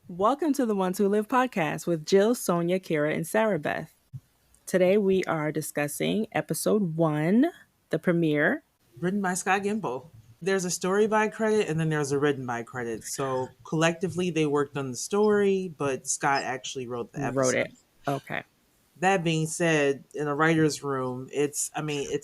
Welcome to the Ones Who Live podcast with Jill, Sonia, Kara, and Sarah Beth. Today we are discussing episode 1, the premiere. Written by Scott Gimple. There's a story by credit and then there's a written by credit. So collectively they worked on the story, but Scott actually wrote the Wrote episode. it. Okay. That being said, in a writer's room, it's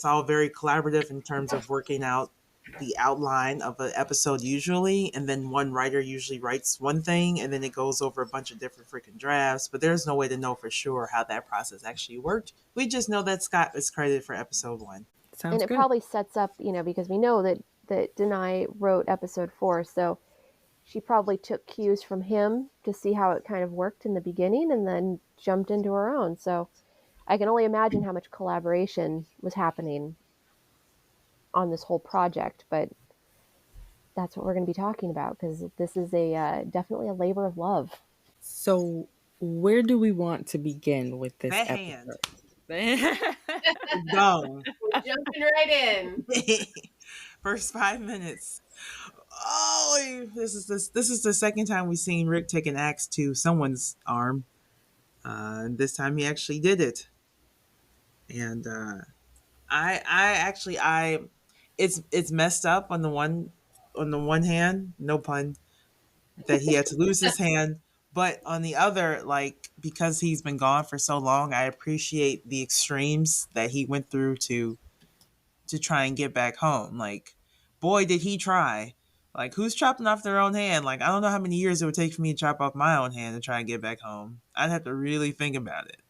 all very collaborative in terms of working out the outline of an episode usually, and then one writer usually writes one thing and then it goes over a bunch of different freaking drafts, but there's no way to know for sure how that process actually worked. We just know that Scott is credited for episode 1. Sounds And it good. probably sets up, because we know that Denai wrote episode 4, so she probably took cues from him to see how it kind of worked in the beginning and then jumped into her own. So I can only imagine how much collaboration was happening on this whole project, but that's what we're going to be talking about because this is a definitely a labor of love. So, where do we want to begin with this That hand. episode? Go. We're jumping right in. First 5 minutes. Oh, this is the second time we've seen Rick take an axe to someone's arm. And this time he actually did it. And I it's messed up on the one hand, no pun, that he had to lose his hand. But on the other, like, because he's been gone for so long, I appreciate the extremes that he went through to try and get back home. Like, boy, did he try. Like, who's chopping off their own hand? Like, I don't know how many years it would take for me to chop off my own hand to try and get back home. I'd have to really think about it.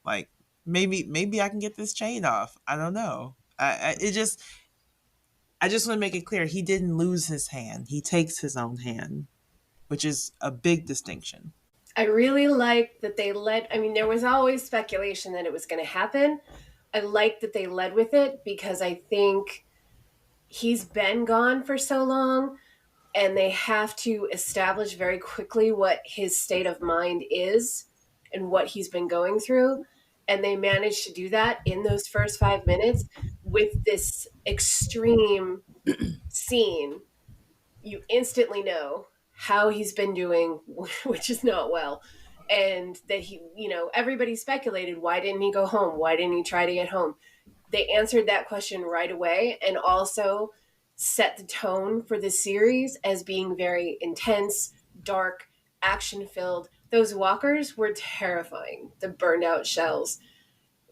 Like, maybe I can get this chain off. I don't know. I just want to make it clear he didn't lose his hand. He takes his own hand, which is a big distinction. I really like that they led. I mean, there was always speculation that it was going to happen. I like that they led with it because I think he's been gone for so long and they have to establish very quickly what his state of mind is and what he's been going through. And they managed to do that in those first 5 minutes with this extreme scene. You instantly know how he's been doing, which is not well. And that everybody speculated, why didn't he go home? Why didn't he try to get home? They answered that question right away and also set the tone for the series as being very intense, dark, action filled. Those walkers were terrifying, the burned out shells.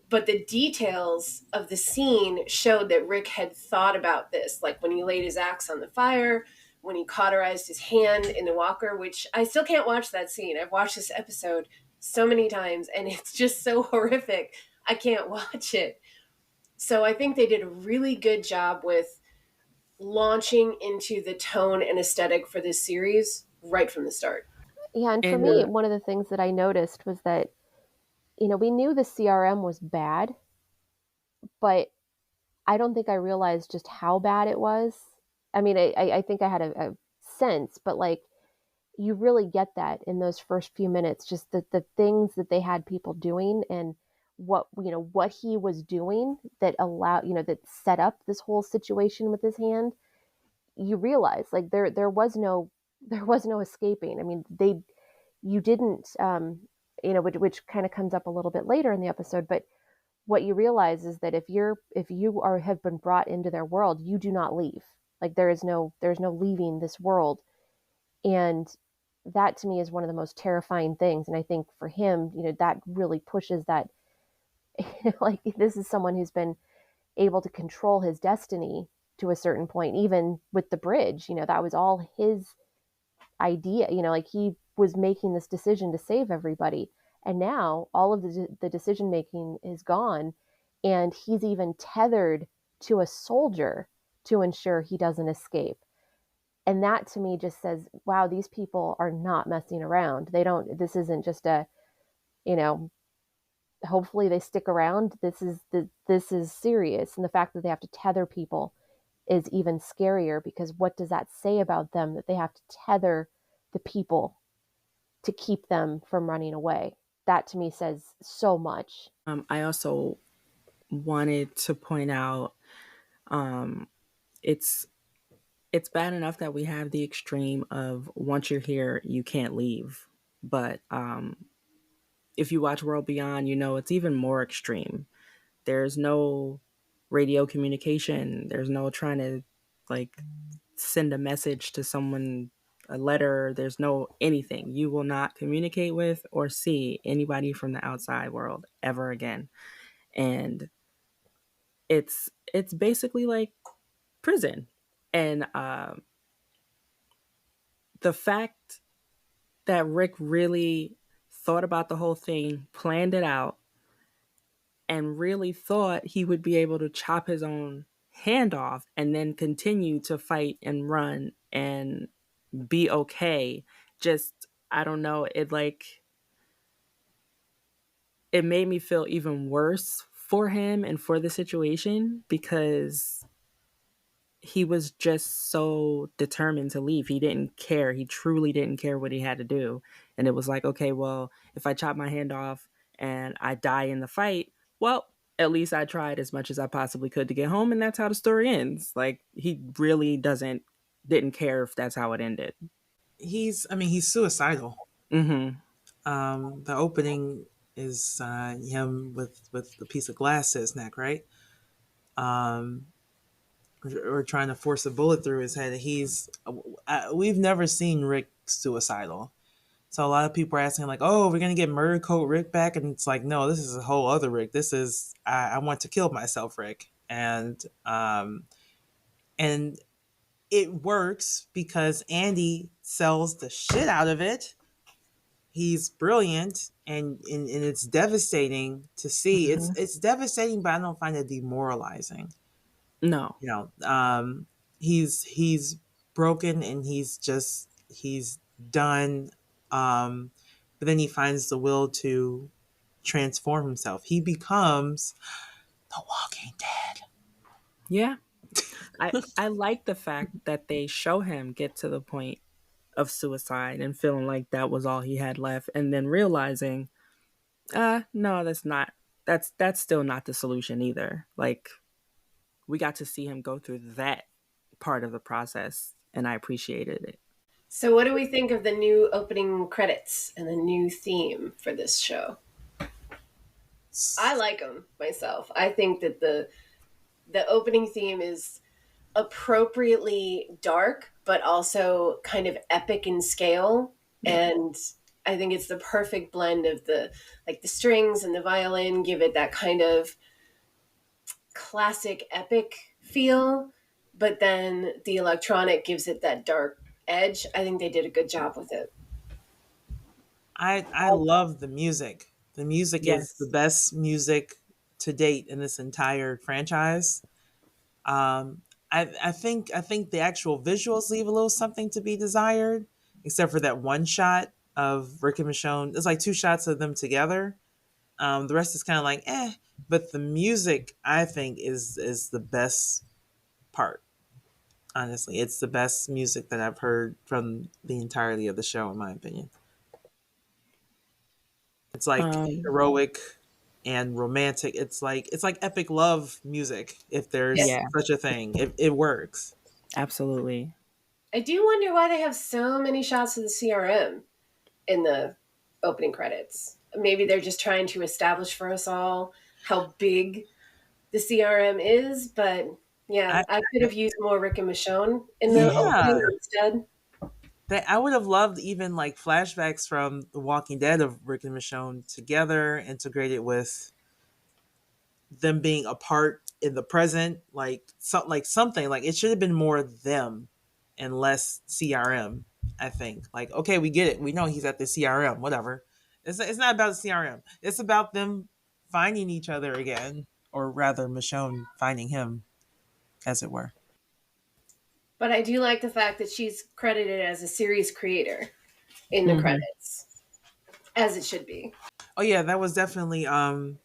But the details of the scene showed that Rick had thought about this, like when he laid his axe on the fire, when he cauterized his hand in the walker, which I still can't watch that scene. I've watched this episode so many times and it's just so horrific. I can't watch it. So I think they did a really good job with launching into the tone and aesthetic for this series right from the start. Yeah, and for And me, one of the things that I noticed was that, we knew the CRM was bad, but I don't think I realized just how bad it was. I mean, I think I had a sense, but like you really get that in those first few minutes, just the things that they had people doing and what he was doing that allowed, that set up this whole situation with his hand. You realize like there was no escaping. I mean, you didn't which kind of comes up a little bit later in the episode, but what you realize is that if you are have been brought into their world, you do not leave. Like there's no leaving this world. And that to me is one of the most terrifying things. And I think for him, that really pushes that like this is someone who's been able to control his destiny to a certain point, even with the bridge, that was all his idea, like he was making this decision to save everybody. And now all of the decision making is gone. And he's even tethered to a soldier to ensure he doesn't escape. And that to me just says, wow, these people are not messing around. This isn't just you know, hopefully they stick around. This is serious. And the fact that they have to tether people is even scarier because what does that say about them that they have to tether the people to keep them from running away? That to me says so much. I also wanted to point out it's it's bad enough that we have the extreme of once you're here, you can't leave. But if you watch World Beyond, you know it's even more extreme. There's no radio communication. There's no trying to like send a message to someone, a letter. There's no anything. You will not communicate with or see anybody from the outside world ever again. And it's basically like prison. And the fact that Rick really thought about the whole thing, planned it out, and really thought he would be able to chop his own hand off and then continue to fight and run and be okay. Just, I don't know, it made me feel even worse for him and for the situation because he was just so determined to leave. He didn't care. He truly didn't care what he had to do. And it was like, okay, well, if I chop my hand off and I die in the fight, well, at least I tried as much as I possibly could to get home. And that's how the story ends. Like, he really didn't care if that's how it ended. He's suicidal. Mm-hmm. The opening is him with the piece of glass to his neck, right? Or trying to force a bullet through his head. We've never seen Rick suicidal. So a lot of people are asking like, oh, we're going to get Murder Coat Rick back. And it's like, no, this is a whole other Rick. This is, I want to kill myself, Rick. And it works because Andy sells the shit out of it. He's brilliant, and it's devastating to see. Mm-hmm. It's devastating, but I don't find it demoralizing. No. He's broken and he's done. But then he finds the will to transform himself. He becomes the Walking Dead. Yeah. I like the fact that they show him get to the point of suicide and feeling like that was all he had left, and then realizing, no, that's still not the solution either. Like, we got to see him go through that part of the process, and I appreciated it. So, what do we think of the new opening credits and the new theme for this show? I like them myself. I think that the opening theme is appropriately dark, but also kind of epic in scale. And I think it's the perfect blend of the strings and the violin give it that kind of classic epic feel, but then the electronic gives it that dark edge. I think they did a good job with it. I love the music. The music Yes. is the best music to date in this entire franchise. I think the actual visuals leave a little something to be desired, except for that one shot of Rick and Michonne. There's like two shots of them together. The rest is kind of like but the music I think is the best part. Honestly, it's the best music that I've heard from the entirety of the show, in my opinion. It's like heroic and romantic. It's like epic love music, if there's such a thing. It works. Absolutely. I do wonder why they have so many shots of the CRM in the opening credits. Maybe they're just trying to establish for us all how big the CRM is, but yeah, I could have used more Rick and Michonne in the opening instead. I would have loved even like flashbacks from The Walking Dead of Rick and Michonne together, integrated with them being apart in the present, like something like it should have been more them and less CRM. I think like, okay, we get it. We know he's at the CRM, whatever. It's not about the CRM. It's about them finding each other again, or rather Michonne finding him, as it were. But I do like the fact that she's credited as a series creator in the credits, as it should be. Oh yeah, that was definitely that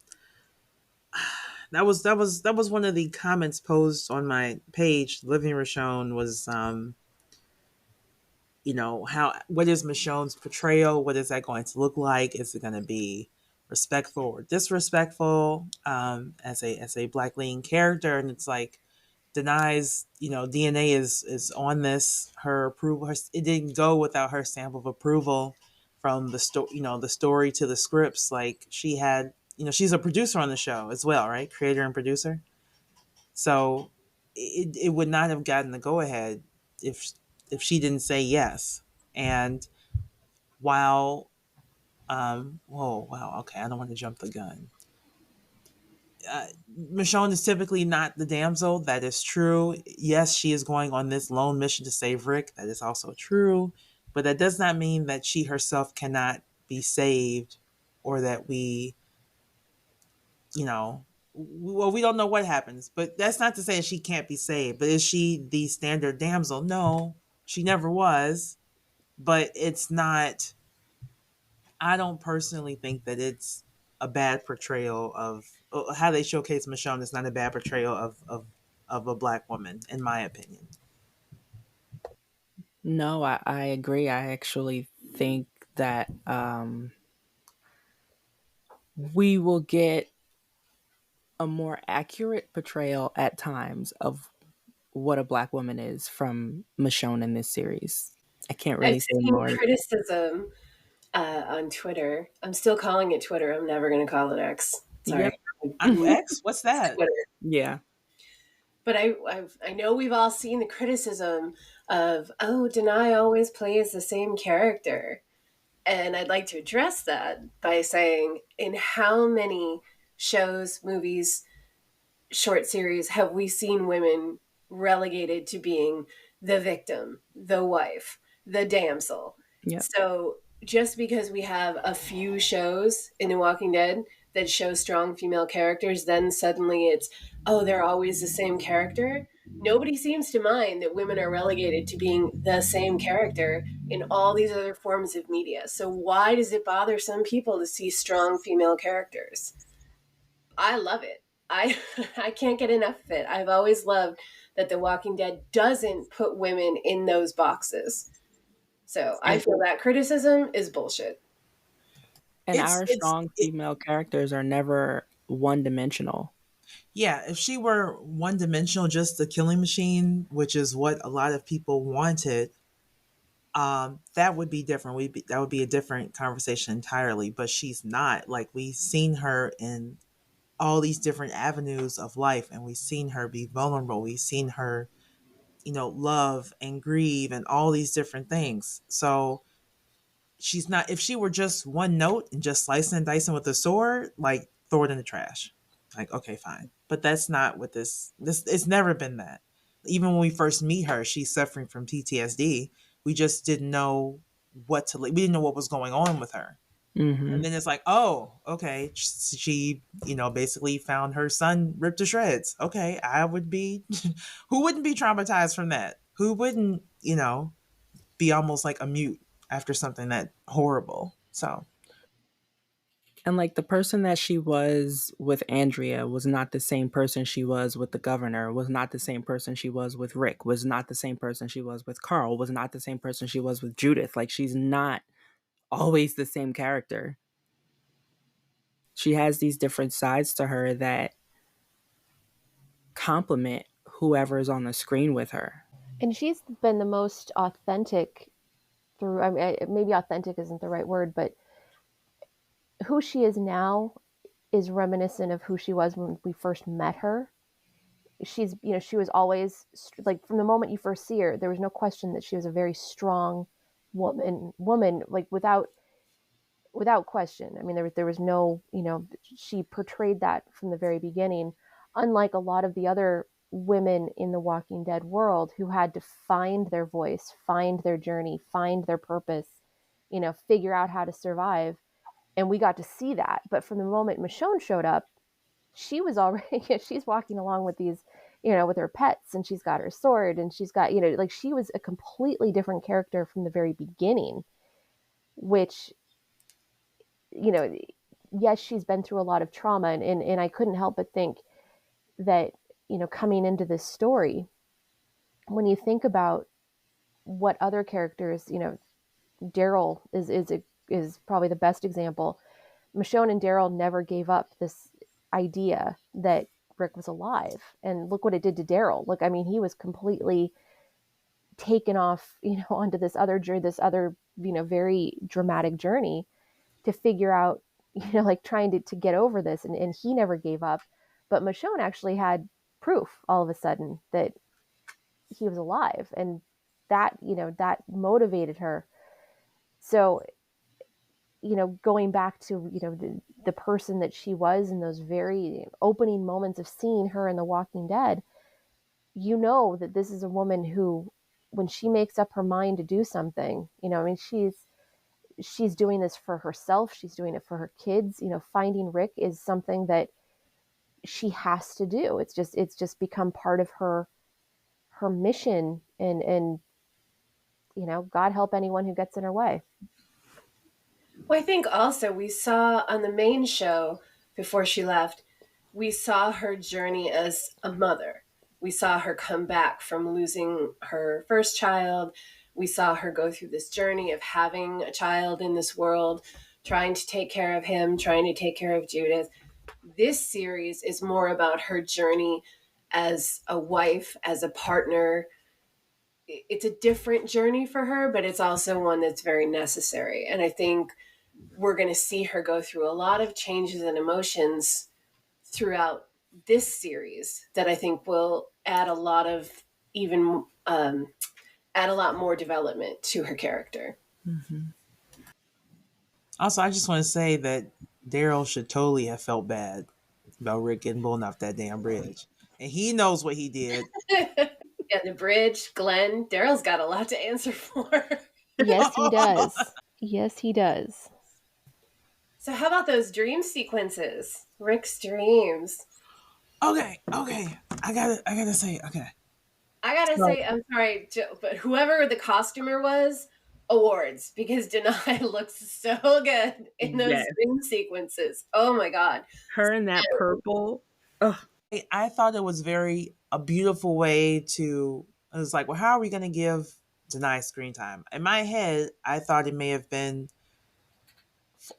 was one of the comments posed on my page. Living Michonne was what is Michonne's portrayal? What is that going to look like? Is it going to be respectful or disrespectful as a Black leading character? And it's like, denies, DNA is on this. Her approval, it didn't go without her stamp of approval. from the the story to the scripts. Like she had, she's a producer on the show as well, right? Creator and producer. So it would not have gotten the go ahead if she didn't say yes. And while whoa, wow, okay, I don't want to jump the gun. Michonne is typically not the damsel. That is true. Yes, she is going on this lone mission to save Rick. That is also true. But that does not mean that she herself cannot be saved, or that well, we don't know what happens. But that's not to say she can't be saved. But is she the standard damsel? No, she never was. But it's not, I don't personally think that it's a bad portrayal of how they showcase Michonne. Is not a bad portrayal of a black woman, in my opinion. No, I agree. I actually think that we will get a more accurate portrayal at times of what a black woman is from Michonne in this series. I can't really I've say seen more. criticism on Twitter. I'm still calling it Twitter. I'm never going to call it X. Sorry. Yep. X? What's that? Twitter. Yeah. But I know we've all seen the criticism of, oh, Denai always plays the same character. And I'd like to address that by saying, in how many shows, movies, short series have we seen women relegated to being the victim, the wife, the damsel? Yep. So just because we have a few shows in The Walking Dead that show strong female characters, then suddenly it's, oh, they're always the same character. Nobody seems to mind that women are relegated to being the same character in all these other forms of media. So why does it bother some people to see strong female characters? I love it. I can't get enough of it. I've always loved that The Walking Dead doesn't put women in those boxes. So I feel that criticism is bullshit. And our strong female characters are never one-dimensional. Yeah, if she were one-dimensional, just the killing machine, which is what a lot of people wanted, that would be different. That would be a different conversation entirely. But she's not. Like, we've seen her in all these different avenues of life, and we've seen her be vulnerable. We've seen her, love and grieve and all these different things. So she's not, if she were just one note and just slicing and dicing with a sword, like, throw it in the trash. Like, okay, fine. But that's not what this it's never been that. Even when we first meet her, she's suffering from PTSD. We just didn't know we didn't know what was going on with her. Mm-hmm. And then it's like, oh, okay, she, basically found her son ripped to shreds. Okay, I would be, who wouldn't be traumatized from that? Who wouldn't, be almost like a mute after something that horrible? So. And like, the person that she was with Andrea was not the same person she was with the governor, was not the same person she was with Rick, was not the same person she was with Carl, was not the same person she was with Judith. Like, she's not always the same character. She has these different sides to her that complement whoever is on the screen with her. And she's been the most authentic through, I mean, maybe authentic isn't the right word, but who she is now is reminiscent of who she was when we first met her. She's, she was always, like, from the moment you first see her, there was no question that she was a very strong woman, like, without question. I mean, there was no, she portrayed that from the very beginning, unlike a lot of the other women in the Walking Dead world who had to find their voice, find their journey, find their purpose, figure out how to survive. And we got to see that. But from the moment Michonne showed up, she was already, she's walking along with these, with her pets, and she's got her sword, and she's got, like, she was a completely different character from the very beginning, which, yes, she's been through a lot of trauma. And I couldn't help but think that, coming into this story, when you think about what other characters, Daryl is probably the best example. Michonne and Daryl never gave up this idea that Rick was alive. And look what it did to Daryl. Look, I mean, he was completely taken off, onto this other journey, this other, very dramatic journey to figure out, like trying to get over this. And he never gave up. But Michonne actually had proof all of a sudden that he was alive. And that, that motivated her. So, going back to, the person that she was in those very opening moments of seeing her in The Walking Dead, that this is a woman who, when she makes up her mind to do something, I mean, she's doing this for herself. She's doing it for her kids. Finding Rick is something that she has to do. It's just become part of her mission, and God help anyone who gets in her way. Well, I think also we saw on the main show before she left, we saw her journey as a mother. We saw her come back from losing her first child. We saw her go through this journey of having a child in this world, trying to take care of him, trying to take care of Judith. This series is more about her journey as a wife, as a partner. It's a different journey for her, but it's also one that's very necessary. And I think we're going to see her go through a lot of changes and emotions throughout this series that I think will add a lot of even add a lot more development to her character. Mm-hmm. Also, I just want to say that Daryl should totally have felt bad about Rick getting blown off that damn bridge, and he knows what he did. Yeah, the bridge, Glenn, Daryl's got a lot to answer for. Yes, he does. Yes, he does. So how about those dream sequences? Rick's dreams. Okay. I gotta say, okay. I gotta say, I'm sorry, but whoever the costumer was, awards, because Denai looks so good in those dream sequences. Oh my God. Her in that purple. Ugh. I thought it was a beautiful way to, it was like, well, how are we going to give Denai screen time? In my head, I thought it may have been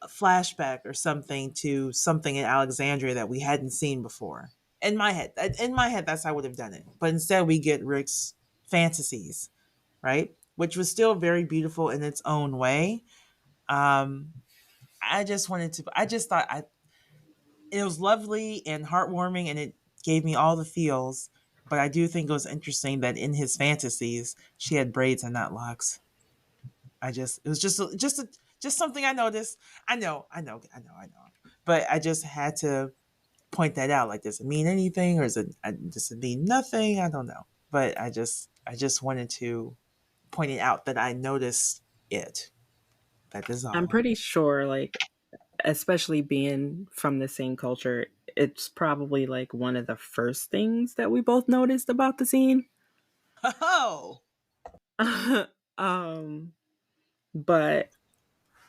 a flashback or something to something in Alexandria that we hadn't seen before. In my head, that's how I would have done it. But instead, we get Rick's fantasies, right? Which was still very beautiful in its own way. I just thought it was lovely and heartwarming, and it gave me all the feels. But I do think it was interesting that in his fantasies, she had braids and not locks. It was just something I noticed. I know. But I just had to point that out. Like, does it mean anything, or does it mean nothing? I don't know. But I just wanted to point it out that I noticed it. That is all. I'm pretty sure, like, especially being from the same culture, it's probably like one of the first things that we both noticed about the scene. Oh. But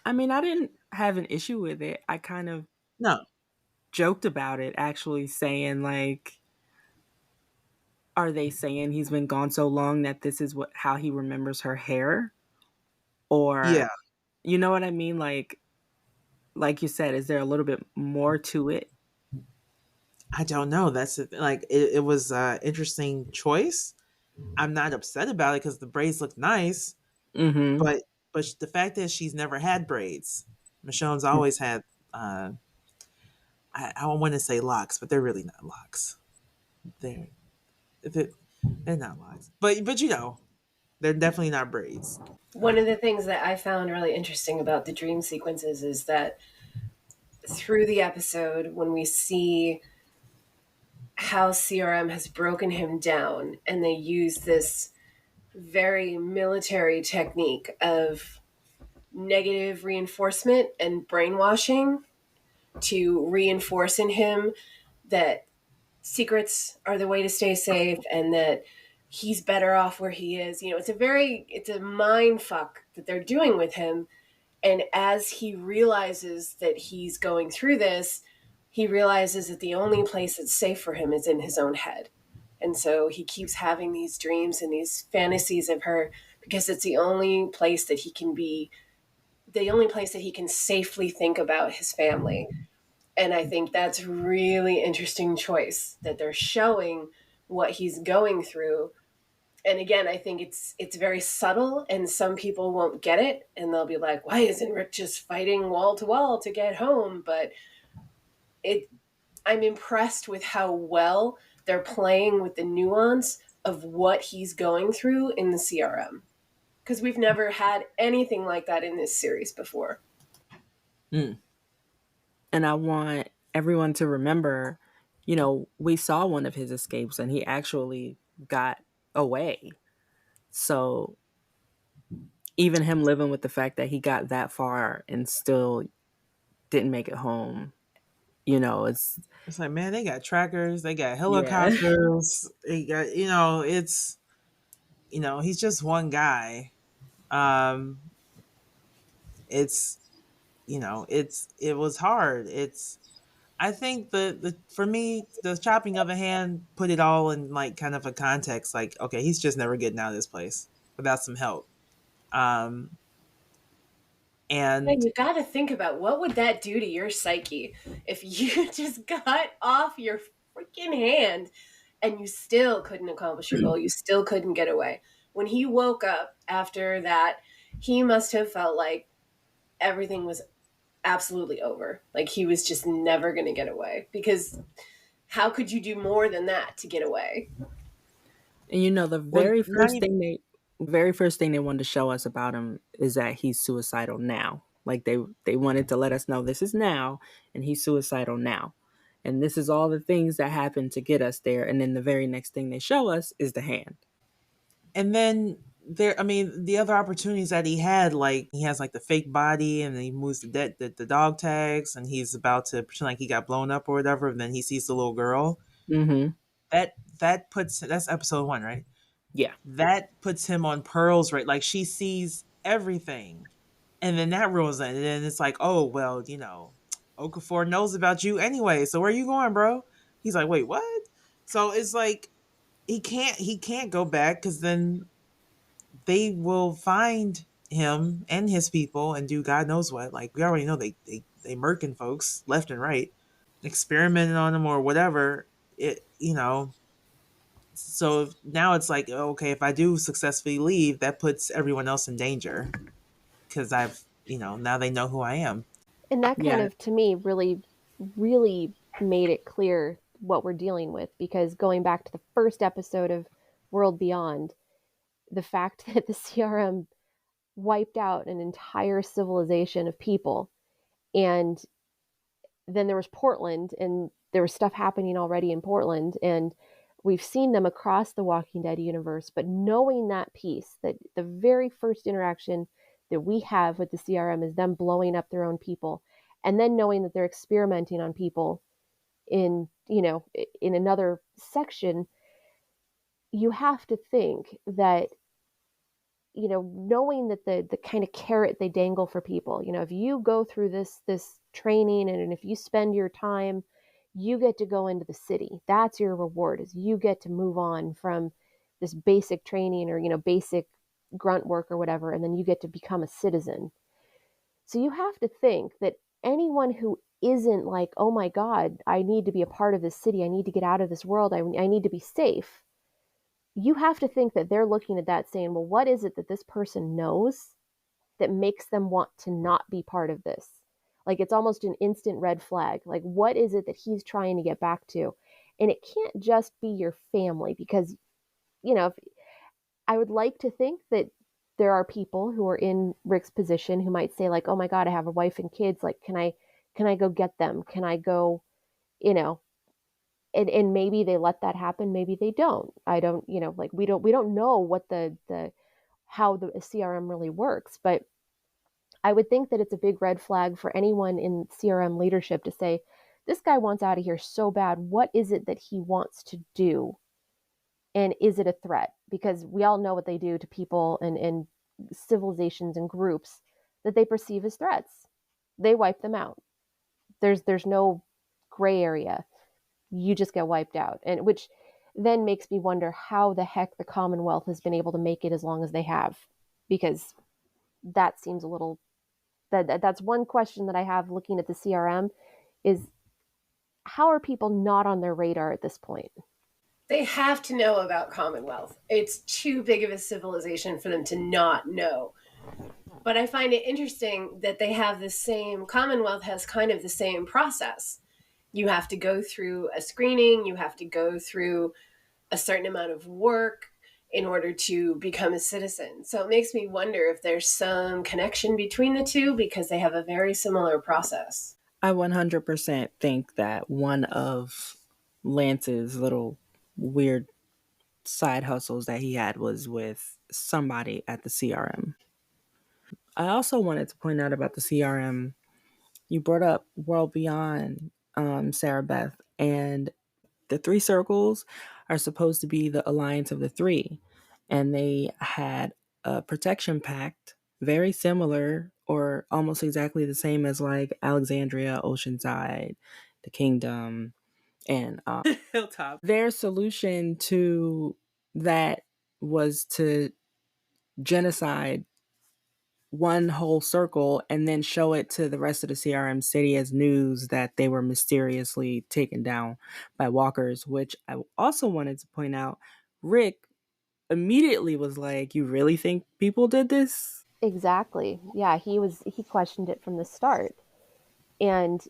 I mean, I didn't have an issue with it. I kind of joked about it, actually, saying like, are they saying he's been gone so long that this is how he remembers her hair? Or, yeah, you know what I mean? Like you said, is there a little bit more to it? I don't know. That's like it was an interesting choice. I'm not upset about it because the braids look nice. Mm-hmm. But the fact is, she's never had braids. Michonne's always had. I don't want to say locks, but they're really not locks. They're not locks, but they're definitely not braids. One of the things that I found really interesting about the dream sequences is that through the episode, when we see how CRM has broken him down, and they use this very military technique of negative reinforcement and brainwashing to reinforce in him that secrets are the way to stay safe and that he's better off where he is. It's a mind fuck that they're doing with him. And as he realizes that he's going through this, he realizes that the only place that's safe for him is in his own head. And so he keeps having these dreams and these fantasies of her because it's the only place that he can be, the only place that he can safely think about his family. And I think that's really interesting choice that they're showing what he's going through And again, I think it's very subtle, and some people won't get it, and they'll be like, "Why isn't Rick just fighting wall to wall to get home?" But it, I'm impressed with how well they're playing with the nuance of what he's going through in the CRM, because we've never had anything like that in this series before. Mm. And I want everyone to remember, we saw one of his escapes and he actually got away. So even him living with the fact that he got that far and still didn't make it home, it's It's like, man, they got trackers, they got yeah. helicopters, they got, it's, he's just one guy. Um, it's, it was hard. I think the for me, the chopping of a hand put it all in like kind of a context. Like, okay, he's just never getting out of this place without some help. Um, And and you got to think about what would that do to your psyche if you just got off your freaking hand and you still couldn't accomplish your goal. You still couldn't get away. When he woke up after that, he must have felt like everything was absolutely over. Like he was just never going to get away, because how could you do more than that to get away? And the well, not even, very first thing they wanted to show us about him is that he's suicidal now. Like they wanted to let us know this is now and he's suicidal now. And this is all the things that happened to get us there. And then the very next thing they show us is the hand. and then there. I mean, the other opportunities that he had, like he has like the fake body, and then he moves the dog tags, and he's about to pretend like he got blown up or whatever. And then he sees the little girl. Mm-hmm. That's episode 1, right? Yeah. That puts him on Pearl's right. Like she sees everything, and then that ruins it. And then it's like, oh well, Okafor knows about you anyway. So where you going, bro? He's like, wait, what? So it's like he can't go back because then they will find him and his people and do God knows what. Like we already know they murking folks left and right, experimenting on them or whatever. So now it's like, okay, if I do successfully leave, that puts everyone else in danger because now they know who I am. And that kind Yeah. of, to me, really, really made it clear what we're dealing with. Because going back to the first episode of World Beyond, the fact that the CRM wiped out an entire civilization of people, and then there was Portland, and there was stuff happening already in Portland, and we've seen them across the Walking Dead universe. But knowing that piece, that the very first interaction that we have with the CRM is them blowing up their own people, and then knowing that they're experimenting on people in in another section, you have to think that knowing that the kind of carrot they dangle for people, if you go through this training, and if you spend your time, you get to go into the city. That's your reward, is you get to move on from this basic training, or basic grunt work or whatever, and then you get to become a citizen. So you have to think that anyone who isn't like, oh my God, I need to be a part of this city, I need to get out of this world, I need to be safe, you have to think that they're looking at that saying, well, what is it that this person knows that makes them want to not be part of this? Like, it's almost an instant red flag. Like, what is it that he's trying to get back to? And it can't just be your family, because, if, I would like to think that there are people who are in Rick's position who might say, like, oh my God, I have a wife and kids. Like, can I go get them? Can I go, you know, and maybe they let that happen, maybe they don't. I don't, like, we don't know what the how the CRM really works. But I would think that it's a big red flag for anyone in CRM leadership to say, this guy wants out of here so bad, what is it that he wants to do, and is it a threat? Because we all know what they do to people and civilizations and groups that they perceive as threats. They wipe them out. There's no gray area. You just get wiped out. And which then makes me wonder how the heck the Commonwealth has been able to make it as long as they have. Because that seems a little, that's one question that I have looking at the CRM, is how are people not on their radar at this point? They have to know about Commonwealth. It's too big of a civilization for them to not know. But I find it interesting that they have the same, Commonwealth has kind of the same process. You have to go through a screening, you have to go through a certain amount of work in order to become a citizen. So it makes me wonder if there's some connection between the two because they have a very similar process. I 100% think that one of Lance's little weird side hustles that he had was with somebody at the CRM. I also wanted to point out about the CRM. You brought up World Beyond, Sarah Beth, and the three circles are supposed to be the alliance of the three. And they had a protection pact very similar or almost exactly the same as like Alexandria, Oceanside, the Kingdom, and Hilltop. Their solution to that was to genocide one whole circle and then show it to the rest of the CRM city as news that they were mysteriously taken down by walkers, which I also wanted to point out. Rick immediately was like, "You really think people did this?" Exactly. Yeah, he questioned it from the start. And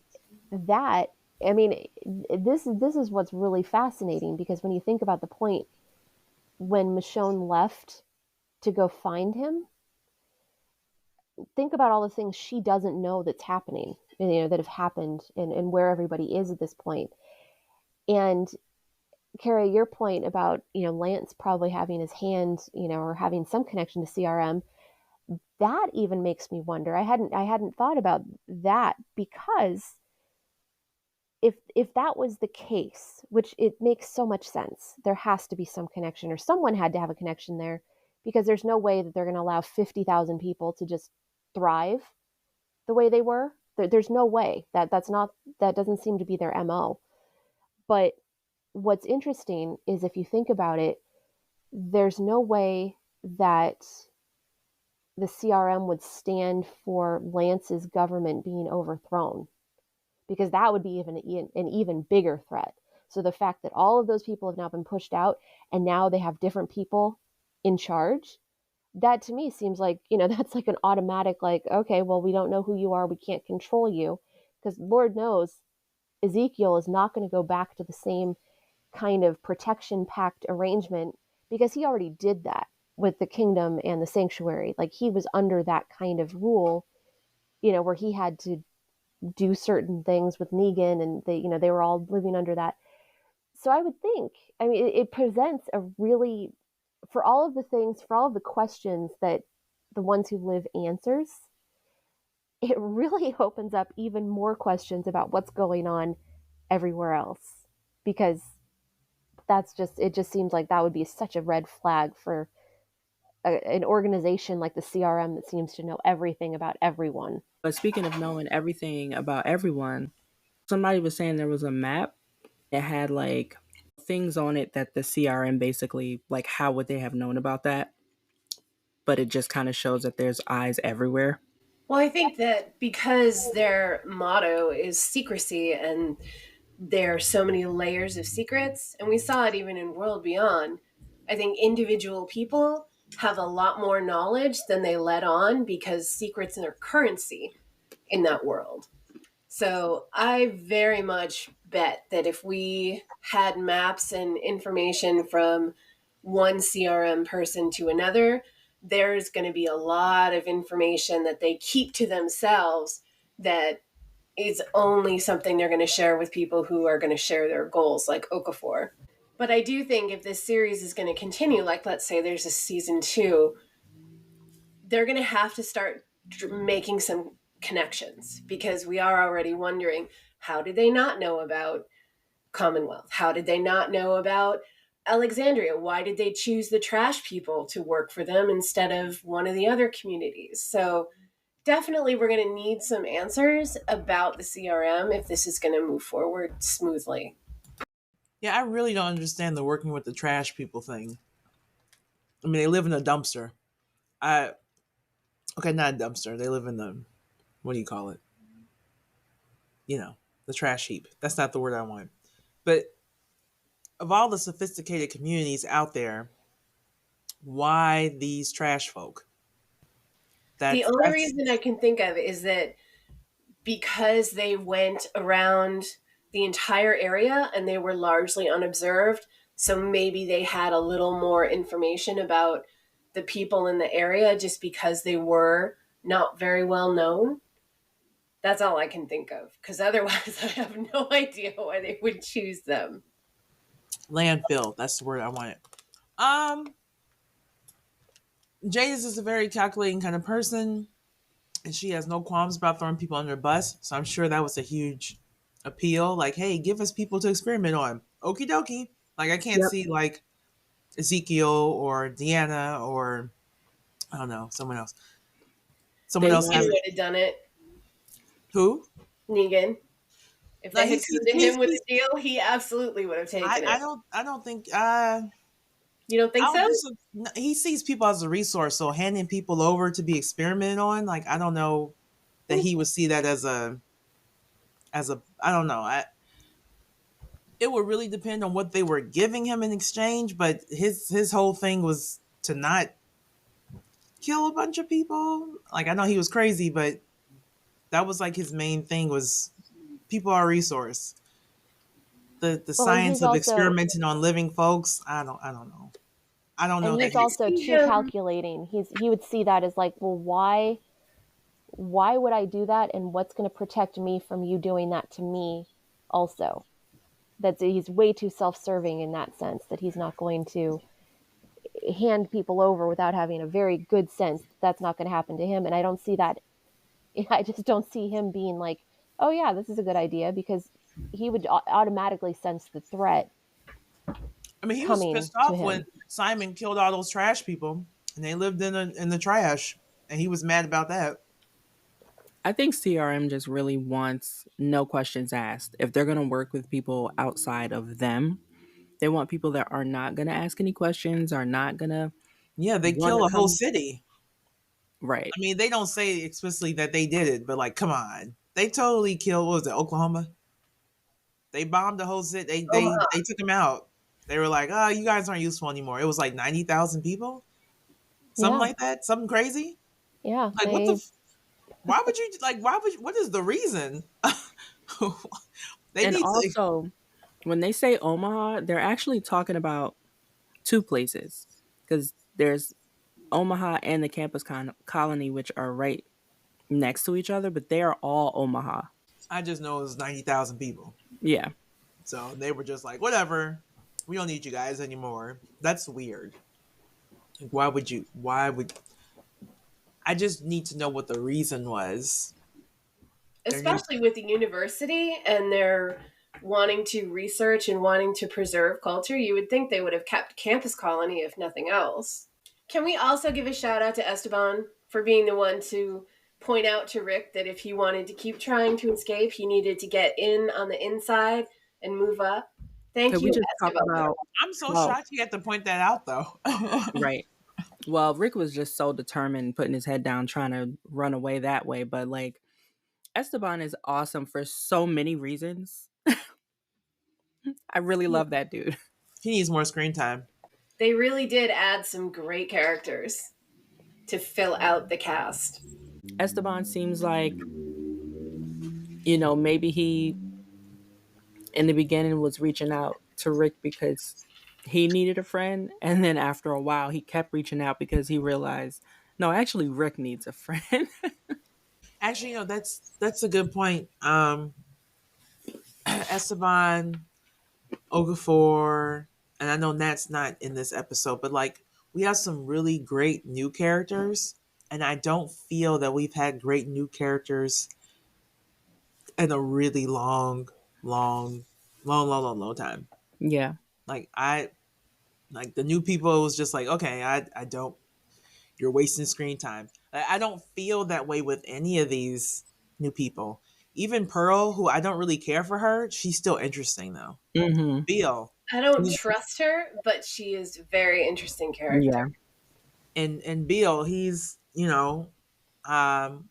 that, I mean, this is what's really fascinating, because when you think about the point when Michonne left to go find him, think about all the things she doesn't know that's happening, that have happened, and where everybody is at this point. And Kara, your point about, Lance probably having his hand, or having some connection to CRM, that even makes me wonder. I hadn't thought about that, because if that was the case, which it makes so much sense, there has to be some connection, or someone had to have a connection there, because there's no way that they're going to allow 50,000 people to just thrive the way they were. There's no way. That doesn't seem to be their MO. But what's interesting is, if you think about it, there's no way that the CRM would stand for Lance's government being overthrown, because that would be an even bigger threat. So the fact that all of those people have now been pushed out, and now they have different people in charge, that to me seems like, that's like an automatic, like, okay, well, we don't know who you are, we can't control you, because Lord knows Ezekiel is not going to go back to the same kind of protection pact arrangement, because he already did that with the kingdom and the sanctuary. Like, he was under that kind of rule, where he had to do certain things with Negan, and they were all living under that. So I would think, I mean, it presents a really, for all of the things, for all of the questions that the ones who live answers, it really opens up even more questions about what's going on everywhere else, because it just seems like that would be such a red flag for an organization like the CRM that seems to know everything about everyone. But speaking of knowing everything about everyone, somebody was saying there was a map that had like things on it that the CRM basically, like, how would they have known about that? But it just kind of shows that there's eyes everywhere. Well, I think that because their motto is secrecy, and there are so many layers of secrets, and we saw it even in World Beyond, I think individual people have a lot more knowledge than they let on, because secrets are currency in that world. So I very much bet that if we had maps and information from one CRM person to another, there's going to be a lot of information that they keep to themselves that is only something they're going to share with people who are going to share their goals, like Okafor. But I do think if this series is going to continue, like let's say there's a season 2, they're going to have to start making some connections, because we are already wondering, how did they not know about Commonwealth? How did they not know about Alexandria? Why did they choose the trash people to work for them instead of one of the other communities? So definitely we're going to need some answers about the CRM if this is going to move forward smoothly. Yeah, I really don't understand the working with the trash people thing. I mean, they live in a dumpster. Okay, not a dumpster. They live in the, what do you call it? The trash heap. That's not the word I want. But of all the sophisticated communities out there, why these trash folk? The That's only that's reason I can think of is that because they went around the entire area and they were largely unobserved, so maybe they had a little more information about the people in the area just because they were not very well known. That's all I can think of because otherwise I have no idea why they would choose them. landfill. That's the word I wanted. Um, Jadis is a very calculating kind of person, and she has no qualms about throwing people under the bus. So I'm sure that was a huge appeal. Like, hey, give us people to experiment on. Okie dokie. Like, I can't Yep. see like Ezekiel or Deanna or I don't know, someone else. Someone They else Negan want having would have done it. who? Negan. If No, they had come to him with a deal, he absolutely would have taken it. I don't think You don't think I so? don't think so. He sees people as a resource, so handing people over to be experimented on, like I don't know that he would see that as a I don't know. It would really depend on what they were giving him in exchange, but his whole thing was to not kill a bunch of people. Like I know he was crazy, but that was like his main thing was people are a resource. The Well, and science of experimenting on living folks, I don't know. I don't know that he's I could he's also see too him. calculating. He would see that as like, well, why would I do that, and what's going to protect me from you doing that to me also? That he's way too self-serving in that sense, that he's not going to hand people over without having a very good sense that that's not going to happen to him. And I don't see that. I just don't see him being like, oh yeah, this is a good idea, because he would automatically sense the threat I mean, he was coming pissed to off when him. Simon killed all those trash people, and they lived in the trash, and he was mad about that. I think CRM just really wants no questions asked. If they're going to work with people outside of them, they want people that are not going to ask any questions, are not going to Yeah, they want kill to a whole come. city. Right. I mean, they don't say explicitly that they did it, but like, come on, they totally killed. What was it, Oklahoma? They bombed the whole city. Omaha. They took him out. They were like, oh, you guys aren't useful anymore. It was like 90,000 people, something Yeah, like that, something crazy. yeah. Like, what the? Why would you like? Why would? What is the reason? They And need to. also, when they say Omaha, they're actually talking about two places because there's Omaha and the campus colony, which are right next to each other, but they are all Omaha. I just know it was 90,000 people. Yeah. So they were just like, whatever, we don't need you guys anymore. That's weird. Like, why would you? Why would? I just need to know what the reason was. There needs, Especially with the university and their wanting to research and wanting to preserve culture, you would think they would have kept Campus Colony if nothing else. Can we also give a shout out to Esteban for being the one to point out to Rick that if he wanted to keep trying to escape, he needed to get in on the inside and move up? Thank Could we you, just talk Esteban. about, I'm so well, shocked you had to point that out, though. right. Well, Rick was just so determined, putting his head down, trying to run away that way. But like, Esteban is awesome for so many reasons. I really love that dude. He needs more screen time. They really did add some great characters to fill out the cast. Esteban seems like, maybe he in the beginning was reaching out to Rick because he needed a friend. And then after a while, he kept reaching out because he realized, no, actually, Rick needs a friend. Actually, that's a good point. Esteban, Okafor, and I know Nat's not in this episode, but like we have some really great new characters, and I don't feel that we've had great new characters in a really long time. Yeah. Like I like the new people was just like, okay, I don't you're wasting screen time. I don't feel that way with any of these new people. Even Pearl, who I don't really care for her, she's still interesting though. Mm-hmm. Beal. I don't trust her, but she is a very interesting character. Yeah. And Beal, he's, I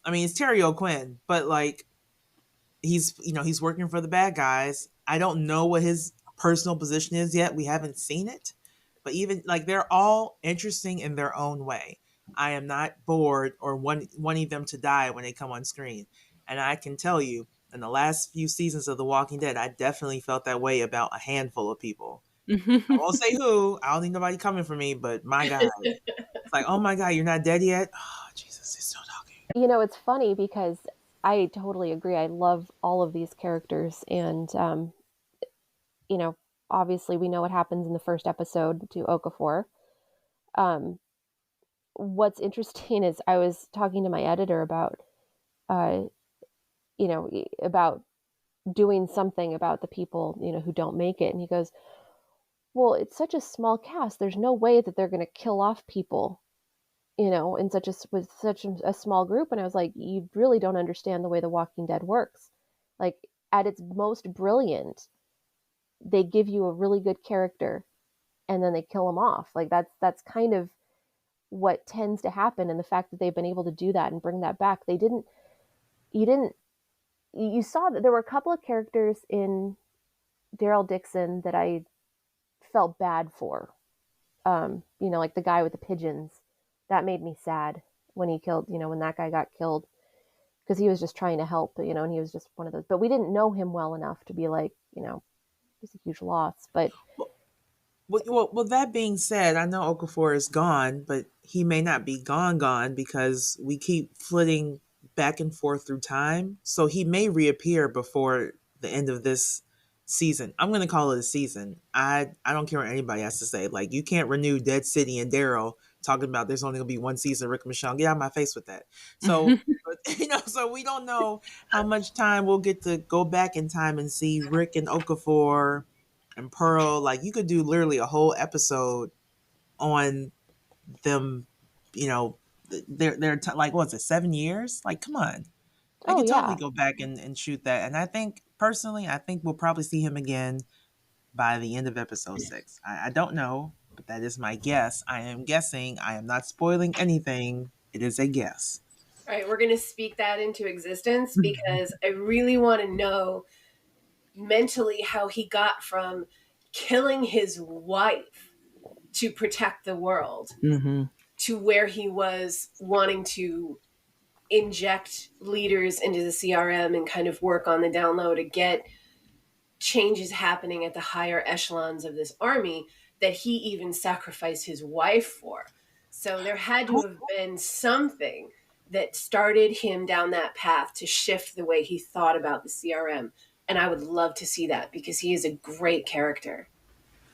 mean it's Terry O'Quinn, but like he's working for the bad guys. I don't know what his personal position is yet. We haven't seen it. But even like they're all interesting in their own way. I am not bored or wanting them to die when they come on screen. And I can tell you, in the last few seasons of The Walking Dead, I definitely felt that way about a handful of people. I won't say who. I don't need nobody coming for me, but my God. It's like, oh my God, you're not dead yet? Oh, Jesus, he's still talking. It's funny because I totally agree. I love all of these characters, and you know, obviously we know what happens in the first episode to Okafor. Um, what's interesting is I was talking to my editor about, uh, about doing something about the people, who don't make it, and he goes, "Well, it's such a small cast. There's no way that they're going to kill off people." In with such a small group. And I was like, you really don't understand the way The Walking Dead works. Like, at its most brilliant, they give you a really good character and then they kill them off. Like, that's kind of what tends to happen. And the fact that they've been able to do that and bring that back, you saw that there were a couple of characters in Daryl Dixon that I felt bad for. Like the guy with the pigeons. That made me sad when when that guy got killed, because he was just trying to help, and he was just one of those. But we didn't know him well enough to be like, it's a huge loss. But Well, that being said, I know Okafor is gone, but he may not be gone because we keep flitting back and forth through time. So he may reappear before the end of this season. I'm going to call it a season. I don't care what anybody has to say. Like, you can't renew Dead City and Daryl talking about there's only going to be one season of Rick and Michonne. Get out of my face with that. So, so we don't know how much time we'll get to go back in time and see Rick and Okafor and Pearl. Like, you could do literally a whole episode on them, like, what's it, 7 years? Like, come on. I could totally go back and shoot that. And I think, personally, we'll probably see him again by the end of episode 6. I don't know, but that is my guess. I am guessing. I am not spoiling anything. It is a guess. All right, we're going to speak that into existence because I really want to know mentally how he got from killing his wife to protect the world to where he was wanting to inject leaders into the CRM and kind of work on the down low to get changes happening at the higher echelons of this army that he even sacrificed his wife for. So there had to have been something that started him down that path to shift the way he thought about the CRM. And I would love to see that because he is a great character.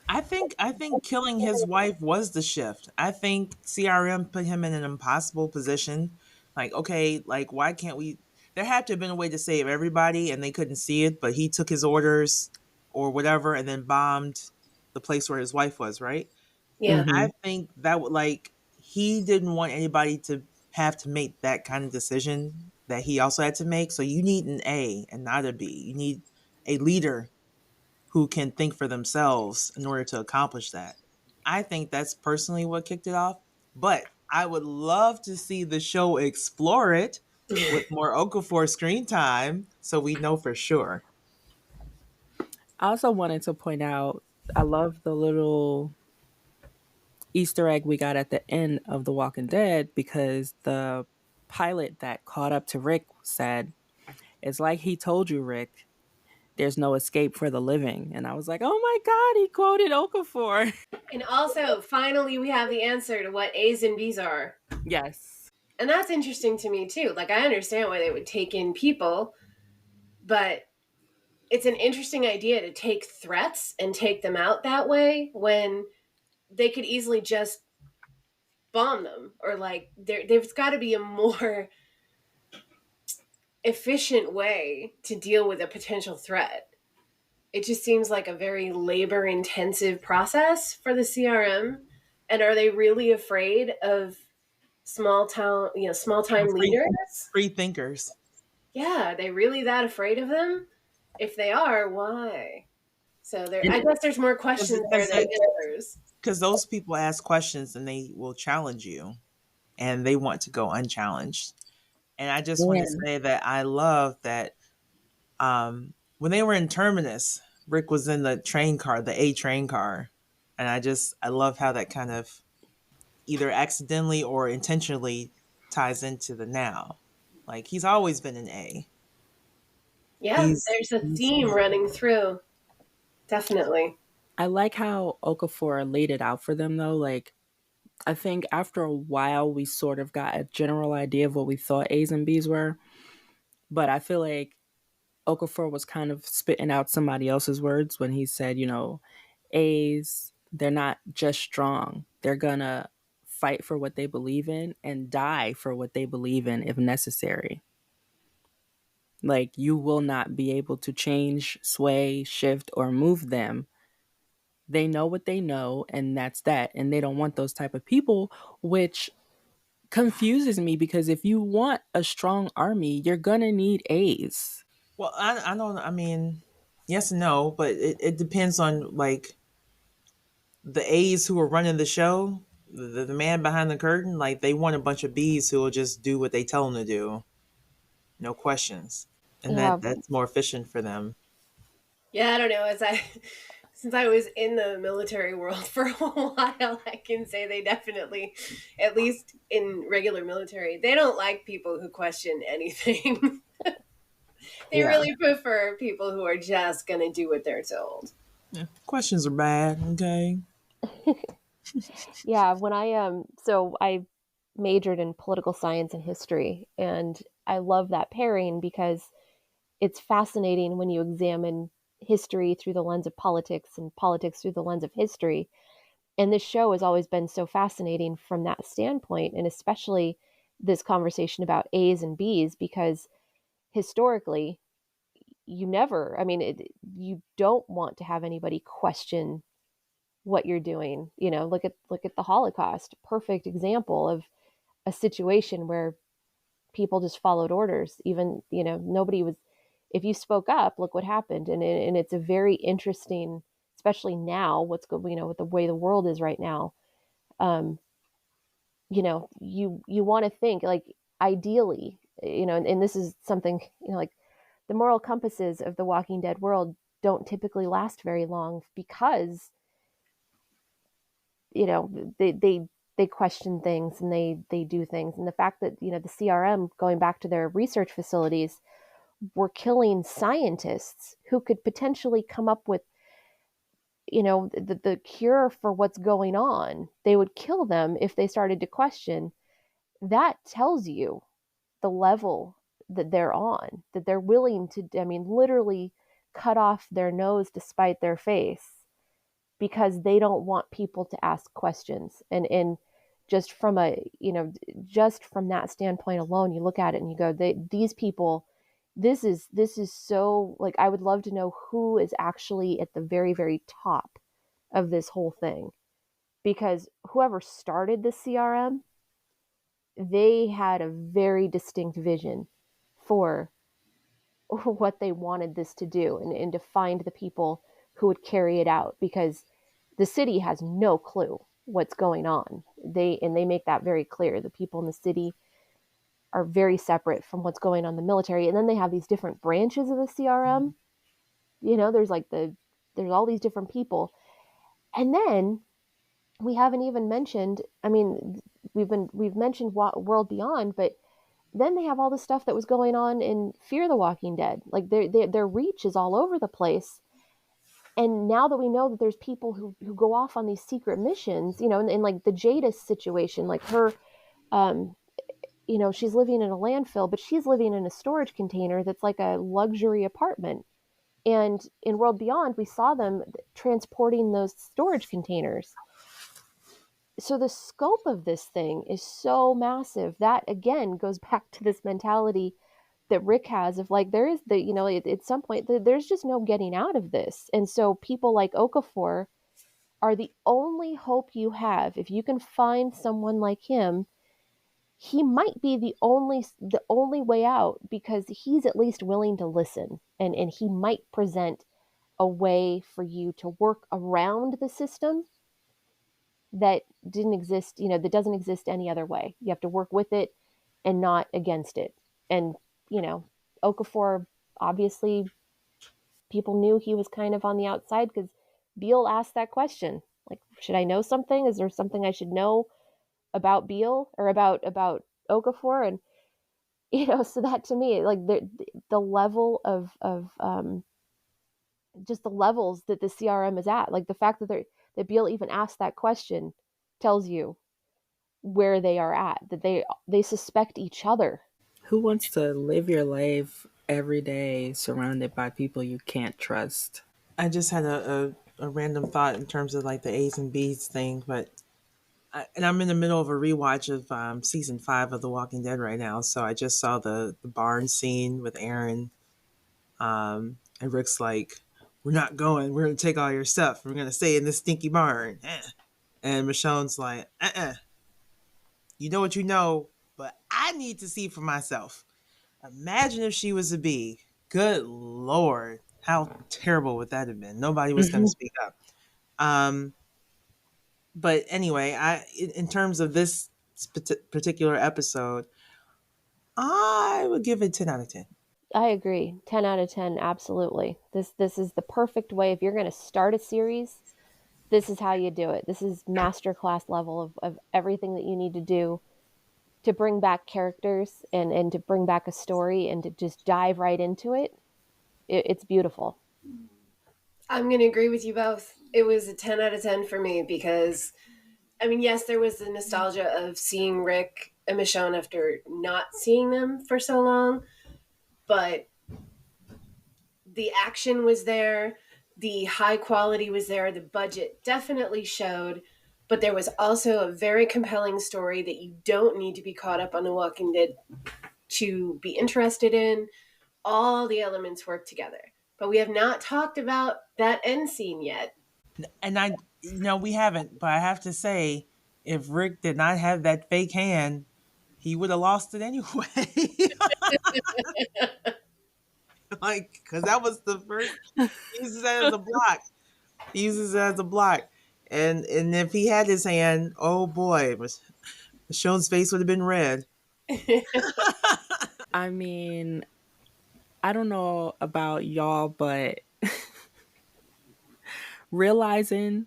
I think killing his wife was the shift. I think CRM put him in an impossible position. Like, okay, like, why can't we? There had to have been a way to save everybody, and they couldn't see it. But he took his orders or whatever, and then bombed the place where his wife was. Right? Yeah. I think that would, like, he didn't want anybody to have to make that kind of decision that he also had to make. So you need an A and not a B. You need a leader who can think for themselves in order to accomplish that. I think that's personally what kicked it off. But I would love to see the show explore it with more Okafor screen time so we know for sure. I also wanted to point out, I love the little Easter egg we got at the end of The Walking Dead, because the pilot that caught up to Rick said, "It's like he told you, Rick, there's no escape for the living." And I was like, oh my God, he quoted Okafor. And also, finally, we have the answer to what A's and B's are. Yes. And that's interesting to me, too. Like, I understand why they would take in people, but it's an interesting idea to take threats and take them out that way when they could easily just bomb them. Or, like, there's got to be a more efficient way to deal with a potential threat. It just seems like a very labor-intensive process for the CRM. And are they really afraid of small-time leaders? Free thinkers. Yeah, are they really that afraid of them? If they are, why? So I guess there's more questions there than answers. Because those people ask questions and they will challenge you, and they want to go unchallenged. And I just want to say that I love that when they were in Terminus, Rick was in the train car, the A train car. And I love how that kind of either accidentally or intentionally ties into the now. Like he's always been an A. Yeah, there's a He's theme running through. Definitely. I like how Okafor laid it out for them though. Like I think after a while we sort of got a general idea of what we thought A's and B's were, but I feel like Okafor was kind of spitting out somebody else's words when he said, A's, they're not just strong. They're gonna fight for what they believe in and die for what they believe in if necessary. Like you will not be able to change, sway, shift, or move them. They know what they know, and that's that. And they don't want those type of people, which confuses me because if you want a strong army, you're gonna need A's. well, I don't. I mean, yes and no, but it depends on like the A's who are running the show. The man behind the curtain, like they want a bunch of B's who will just do what they tell them to do, no questions, and Yeah, that's more efficient for them. Yeah, I don't know. As I since I was in the military world for a while, I can say they definitely, at least in regular military, they don't like people who question anything. They Yeah, really prefer people who are just going to do what they're told. yeah. Questions are bad. Okay. yeah. When so I majored in political science and history, and I love that pairing because it's fascinating when you examine history through the lens of politics and politics through the lens of history. And this show has always been so fascinating from that standpoint, and especially this conversation about A's and B's, because historically, you never, I mean, you don't want to have anybody question what you're doing. Look at the Holocaust, perfect example of a situation where people just followed orders. Even, nobody was, if you spoke up, look what happened. And it's a very interesting, especially now, what's going, with the way the world is right now. Um, you want to think like ideally, and this is something, like the moral compasses of the Walking Dead world don't typically last very long because, they question things and they do things. And the fact that, the CRM, going back to their research facilities, were killing scientists who could potentially come up with, the cure for what's going on. They would kill them if they started to question. That tells you the level that they're on, that they're willing to, I mean, literally cut off their nose to spite their face because they don't want people to ask questions. And just from just from that standpoint alone, you look at it and you go, these people, this is so, like, I would love to know who is actually at the very, very top of this whole thing, because whoever started the CRM, they had a very distinct vision for what they wanted this to do, and to find the people who would carry it out, because the city has no clue what's going on. They make that very clear. The people in the city are very separate from what's going on in the military, and then they have these different branches of the CRM. There's all these different people, and then we haven't even mentioned. I mean, we've mentioned World Beyond, but then they have all the stuff that was going on in Fear the Walking Dead. Like their reach is all over the place. And now that we know that there's people who go off on these secret missions, and like the Jadis situation, like her, she's living in a landfill, but she's living in a storage container that's like a luxury apartment. And in World Beyond, we saw them transporting those storage containers. So the scope of this thing is so massive. That again goes back to this mentality that Rick has of like, there is at some point there's just no getting out of this. And so people like Okafor are the only hope you have. If you can find someone like him, he might be the only way out, because he's at least willing to listen, and he might present a way for you to work around the system that didn't exist, that doesn't exist any other way. You have to work with it and not against it. And, Okafor obviously people knew he was kind of on the outside because Beale asked that question. Like, should I know something? Is there something I should know about Beale or about Okafor? And so that to me, like the level of just the levels that the CRM is at, like the fact that that Beale even asked that question tells you where they are at, that they suspect each other. Who wants to live your life every day surrounded by people you can't trust? I just had a random thought in terms of like the A's and B's thing, but and I'm in the middle of a rewatch of season 5 of The Walking Dead right now. So I just saw the barn scene with Aaron, and Rick's like, "We're not going. We're gonna take all your stuff. We're gonna stay in this stinky barn." And Michonne's like, "You know what you know, but I need to see for myself." Imagine if she was a bee. Good Lord. How terrible would that have been? Nobody was going to speak up. Um, but anyway, in terms of this particular episode, I would give it 10 out of 10. I agree. 10 out of 10, absolutely. This is the perfect way. If you're going to start a series, this is how you do it. This is masterclass level of everything that you need to do to bring back characters and to bring back a story and to just dive right into it. It's beautiful. I'm going to agree with you both. It was a 10 out of 10 for me because, I mean, yes, there was the nostalgia of seeing Rick and Michonne after not seeing them for so long, but the action was there, the high quality was there, the budget definitely showed, but there was also a very compelling story that you don't need to be caught up on The Walking Dead to be interested in. All the elements work together. But we have not talked about that end scene yet. And we haven't, but I have to say, if Rick did not have that fake hand, he would have lost it anyway. Like, because that was the first, he uses that as a block. He uses it as a block. And if he had his hand, oh boy, Michonne's face would have been red. I mean, I don't know about y'all, but realizing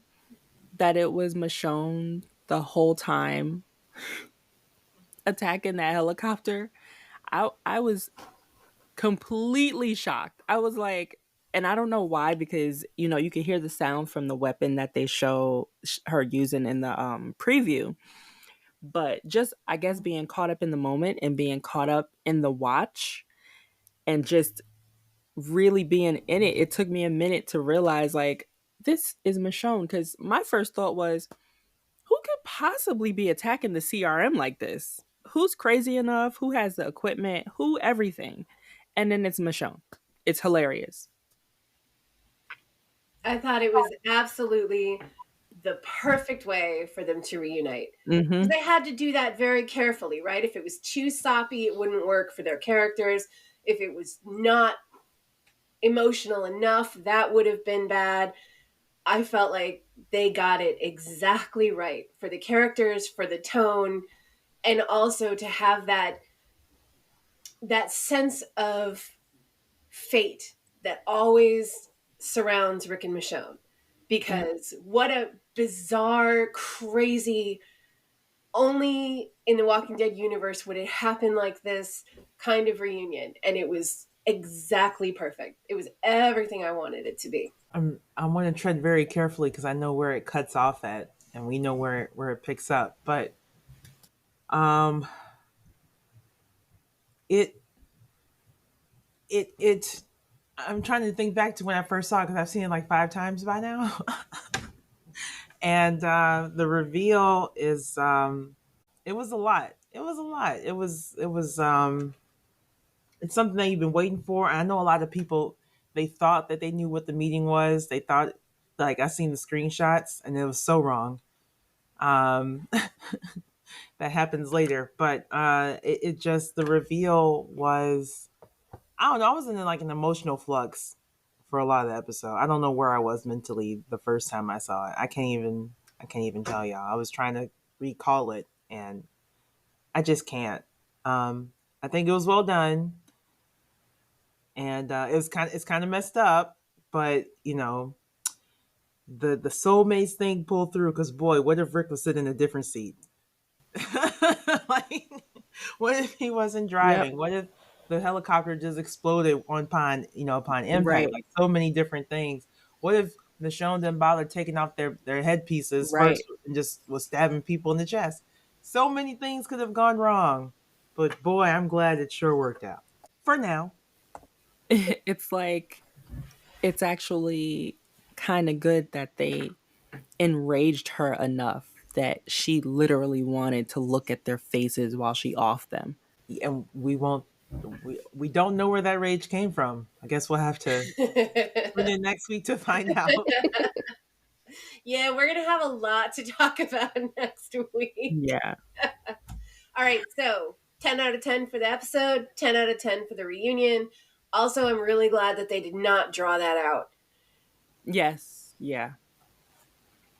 that it was Michonne the whole time attacking that helicopter, I was completely shocked. I was like, and I don't know why, because you can hear the sound from the weapon that they show her using in the preview. But just, I guess, being caught up in the moment and being caught up in the watch and just really being in it, it took me a minute to realize, like, this is Michonne. Because my first thought was, who could possibly be attacking the CRM like this? Who's crazy enough? Who has the equipment? Who everything? And then it's Michonne. It's hilarious. I thought it was absolutely the perfect way for them to reunite. Mm-hmm. They had to do that very carefully, right? If it was too soppy, it wouldn't work for their characters. If it was not emotional enough, that would have been bad. I felt like they got it exactly right for the characters, for the tone, and also to have that sense of fate that always surrounds Rick and Michonne. Because what a bizarre, crazy, only in the Walking Dead universe would it happen like this kind of reunion. And it was exactly perfect. It was everything I wanted it to be. I want to tread very carefully because I know where it cuts off at, and we know where it picks up. But it I'm trying to think back to when I first saw it because I've seen it like 5 times by now. And the reveal is it was a lot. It was a lot. It's something that you've been waiting for. I know a lot of people, they thought that they knew what the meeting was. They thought, like, I seen the screenshots and it was so wrong. That happens later, but it just, the reveal was, I don't know, I was in like an emotional flux for a lot of the episode. I don't know where I was mentally the first time I saw it. I can't even tell y'all. I was trying to recall it and I just can't. I think it was well done, and it's kind of messed up but the soulmates thing pulled through because boy, what if Rick was sitting in a different seat? Like, what if he wasn't Yep. driving? What if the helicopter just exploded upon impact? Right. Like so many different things. What if Michonne didn't bother taking off their headpieces Right. first and just was stabbing people in the chest? So many things could have gone wrong. But boy, I'm glad it sure worked out. For now. It's like it's actually kind of good that they enraged her enough that she literally wanted to look at their faces while she offed them. And we don't know where that rage came from. I guess we'll have to tune in next week to find out. Yeah, we're going to have a lot to talk about next week. Yeah. All right, so 10 out of 10 for the episode, 10 out of 10 for the reunion. Also, I'm really glad that they did not draw that out. Yes. Yeah.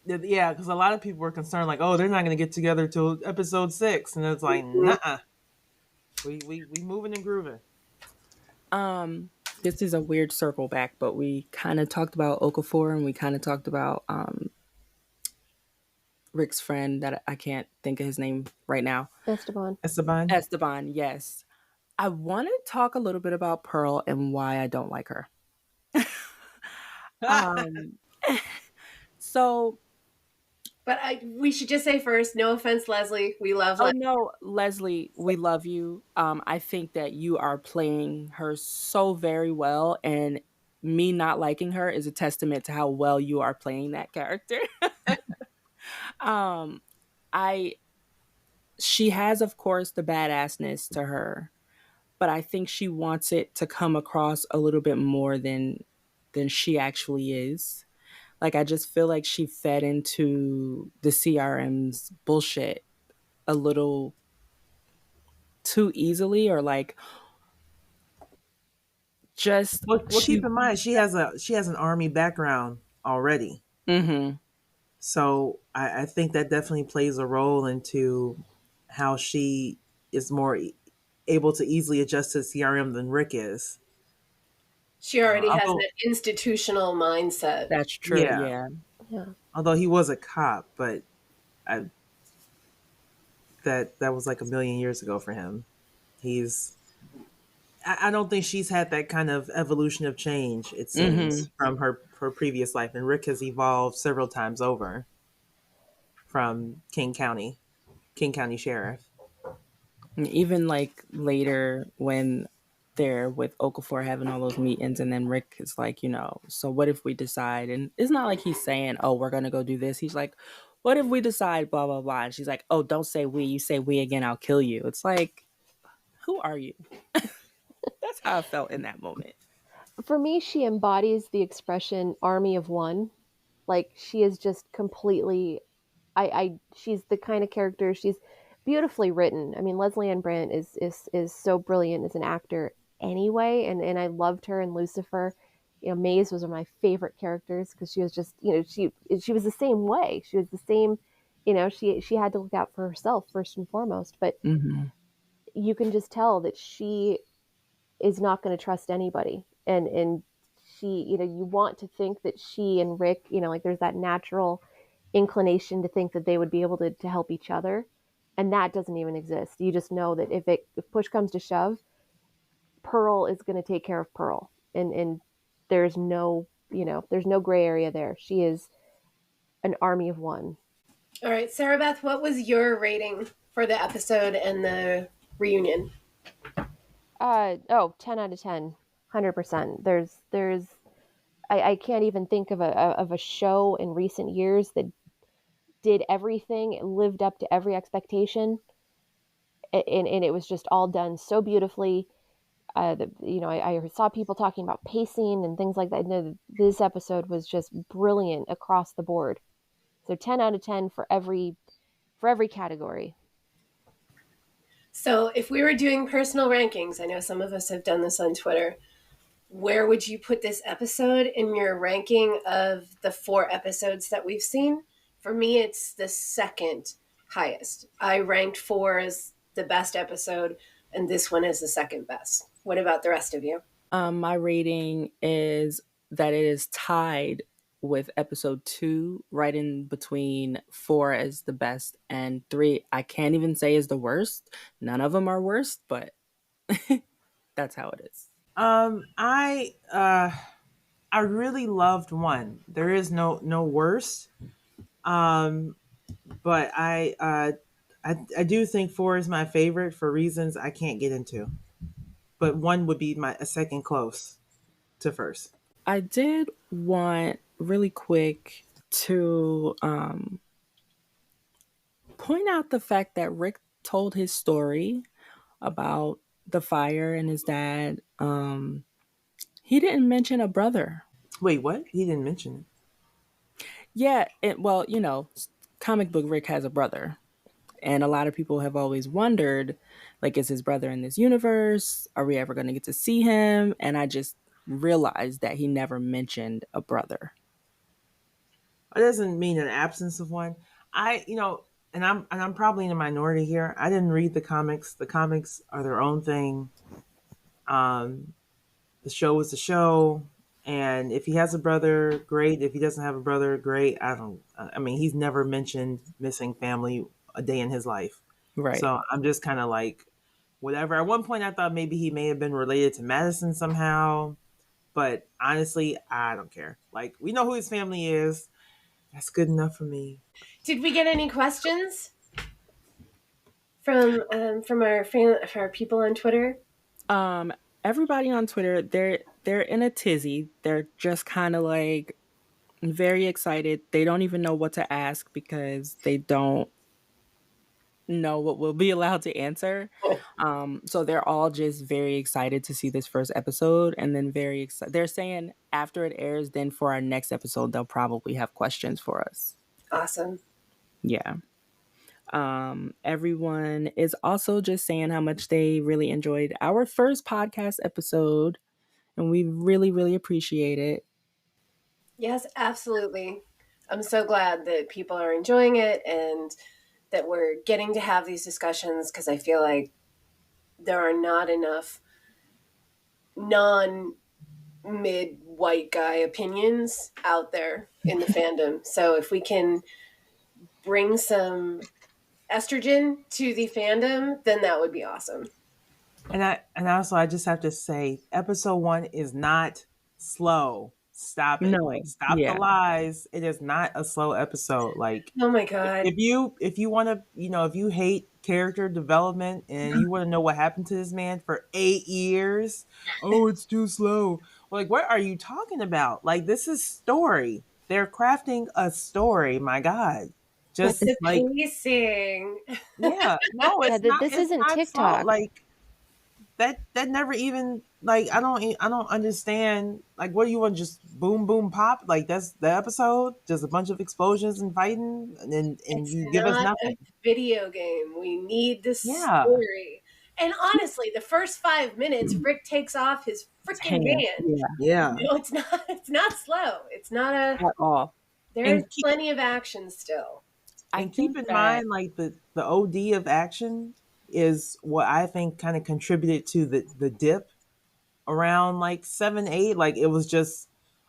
Yeah, because a lot of people were concerned, like, oh, they're not going to get together till episode 6, and it's like, nah, we moving and grooving. This is a weird circle back, but we kind of talked about Okafor and we kind of talked about Rick's friend that I can't think of his name right now. Esteban. Esteban, yes. I want to talk a little bit about Pearl and why I don't like her. So, but we should just say first, no offense, Leslie. We love oh Leslie. no, Leslie, we love you. I think that you are playing her so very well, and me not liking her is a testament to how well you are playing that character. She has, of course, the badassness to her, but I think she wants it to come across a little bit more than she actually is. Like, I just feel like she fed into the CRM's bullshit a little too easily, or like just well, keep in mind she has an army background already. Mm-hmm. So I think that definitely plays a role into how she is more able to easily adjust to CRM than Rick is. She already has that institutional mindset. That's true. Yeah. Although he was a cop, but that was like a million years ago for him. I don't think she's had that kind of evolution of change, it seems, from her previous life. And Rick has evolved several times over from King County Sheriff. And even like later when they're with Okafor having all those meetings, and then Rick is like, so what if we decide? And it's not like he's saying, oh, we're going to go do this. He's like, what if we decide blah, blah, blah. And she's like, oh, don't say we. You say we again, I'll kill you. It's like, who are you? That's how I felt in that moment. For me, she embodies the expression army of one. Like, she is just completely, she's the kind of character, she's beautifully written. I mean, Leslie Ann Brandt is so brilliant as an actor anyway. And I loved her in Lucifer. Maze was one of my favorite characters because she was just, she was the same way. She was the same, she had to look out for herself first and foremost. But you can just tell that she is not going to trust anybody. And she, you want to think that she and Rick, like there's that natural inclination to think that they would be able to help each other. And that doesn't even exist. You just know that if push comes to shove, Pearl is going to take care of Pearl. And there's no, there's no gray area there. She is an army of one. All right, Sarah Beth, what was your rating for the episode and the reunion? 10 out of 10, 100%. I can't even think of a show in recent years that did everything, lived up to every expectation, and it was just all done so beautifully. I saw people talking about pacing and things like that. No, this episode was just brilliant across the board. So 10 out of 10 for every category. So if we were doing personal rankings, I know some of us have done this on Twitter, where would you put this episode in your ranking of the 4 episodes that we've seen? For me, it's the second highest. I ranked 4 as the best episode, and this one is the second best. What about the rest of you? My rating is that it is tied with episode 2, right in between 4 as the best and 3 I can't even say is the worst. None of them are worst, but that's how it is. Um, I uh, I really loved one. There is no worst. Um, but I do think four is my favorite for reasons I can't get into. But one would be my a second close to first. I did want really quick to point out the fact that Rick told his story about the fire and his dad. He didn't mention a brother. Wait, what? He didn't mention it. Yeah, well, comic book Rick has a brother. And a lot of people have always wondered, like, is his brother in this universe? Are we ever going to get to see him? And I just realized that he never mentioned a brother. It doesn't mean an absence of one. And I'm probably in a minority here. I didn't read the comics. The comics are their own thing. Um, the show is the show, and if he has a brother, great. If he doesn't have a brother, great. I don't. I mean, he's never mentioned missing family a day in his life. Right. So I'm just kind of like, whatever. At one point, I thought maybe he may have been related to Madison somehow, but honestly, I don't care. Like, we know who his family is. That's good enough for me. Did we get any questions from our people on Twitter? Everybody on Twitter, they're in a tizzy. They're just kind of like very excited. They don't even know what to ask because they don't know what we'll be allowed to answer. So they're all just very excited to see this first episode, and then very excited. They're saying after it airs, then for our next episode, they'll probably have questions for us. Awesome. Yeah. Everyone is also just saying how much they really enjoyed our first podcast episode, and we really, really appreciate it. Yes, absolutely. I'm so glad that people are enjoying it and that we're getting to have these discussions, because I feel like there are not enough non mid white guy opinions out there in the fandom. So if we can bring some estrogen to the fandom, then that would be awesome. And also, I just have to say, episode 1 is not slow. Stop it. No, Like, stop yeah. the lies. It is not a slow episode. Like, Oh my god. if you want to, if you hate character development and you want to know what happened to this man for 8 years, oh, it's too slow. Like, what are you talking about? Like, this is story. They're crafting a story. My God, just The like, pacing. yeah, no, Yeah, it's not. this It's isn't not slow. TikTok. Like, that never even, like, I don't understand. Like, what do you want? Just boom boom pop? Like, that's the episode? Just a bunch of explosions and fighting, and It's you give us not nothing. a video game. We need this Yeah. story. And honestly, the first 5 minutes, Rick takes off his freaking band. Yeah, Yeah. No, it's not. It's not slow. It's not a. at all. There's And keep- plenty of action still. And keep in mind, like, the OD of action is what I think kind of contributed to the dip around like 7, 8. Like, it was just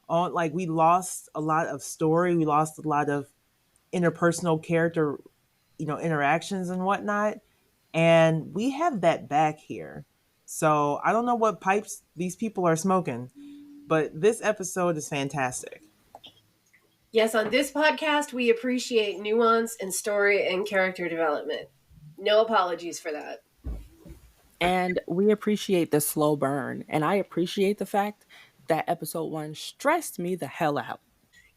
on, like, we lost a lot of story, we lost a lot of interpersonal character, interactions and whatnot. And we have that back here. So I don't know what pipes these people are smoking, but this episode is fantastic. Yes, on this podcast, we appreciate nuance and story and character development. No apologies for that. And we appreciate the slow burn. And I appreciate the fact that episode 1 stressed me the hell out.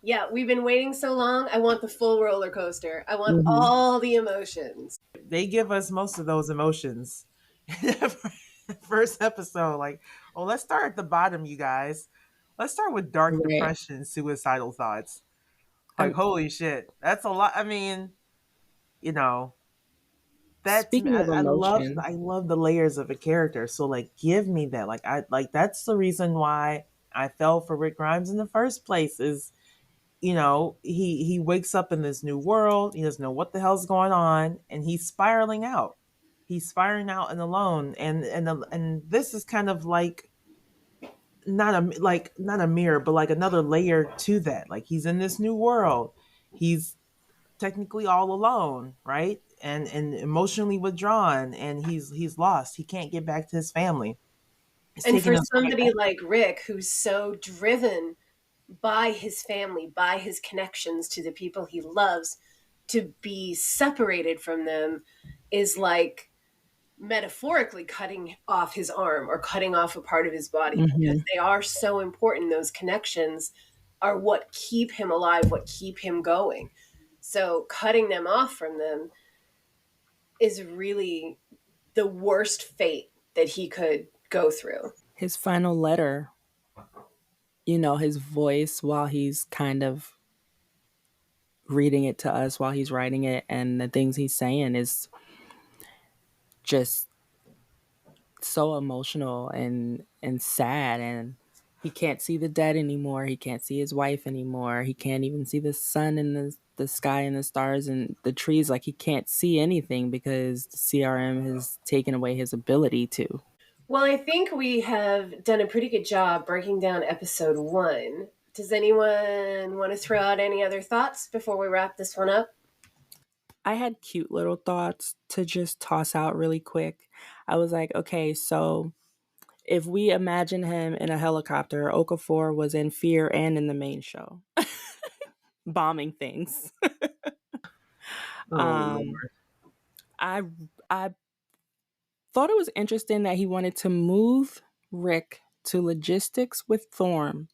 Yeah, we've been waiting so long. I want the full roller coaster. I want all the emotions. They give us most of those emotions in the first episode. Like, oh, let's start at the bottom, you guys. Let's start with dark Right. depression, suicidal thoughts. Like, holy shit, that's a lot. I mean, that's, Speaking of I emotions. love the layers of a character. So, like, give me that. Like, that's the reason why I fell for Rick Grimes in the first place. Is, he wakes up in this new world. He doesn't know what the hell's going on, and he's spiraling out. He's spiraling out and alone. And this is kind of like not a mirror, but like another layer to that. Like he's in this new world. He's technically all alone, right? And emotionally withdrawn, and he's lost. He can't get back to his family. It's And taking for him quite somebody like Rick, who's so driven by his family, by his connections to the people he loves, to be separated from them is like metaphorically cutting off his arm or cutting off a part of his body, because they are so important. Those connections are what keep him alive, what keep him going. So cutting them off from them is really the worst fate that he could go through. His final letter, his voice while he's kind of reading it to us, while he's writing it, and the things he's saying is just so emotional and sad. And he can't see the dead anymore. He can't see his wife anymore. He can't even see the sun and the sky and the stars and the trees. Like he can't see anything because the CRM has taken away his ability to. Well, I think we have done a pretty good job breaking down episode 1. Does anyone want to throw out any other thoughts before we wrap this one up? I had cute little thoughts to just toss out really quick. I was like, okay, so if we imagine him in a helicopter, Okafor was in Fear and in the main show, bombing things. Lord. I thought it was interesting that he wanted to move Rick to logistics with Thorn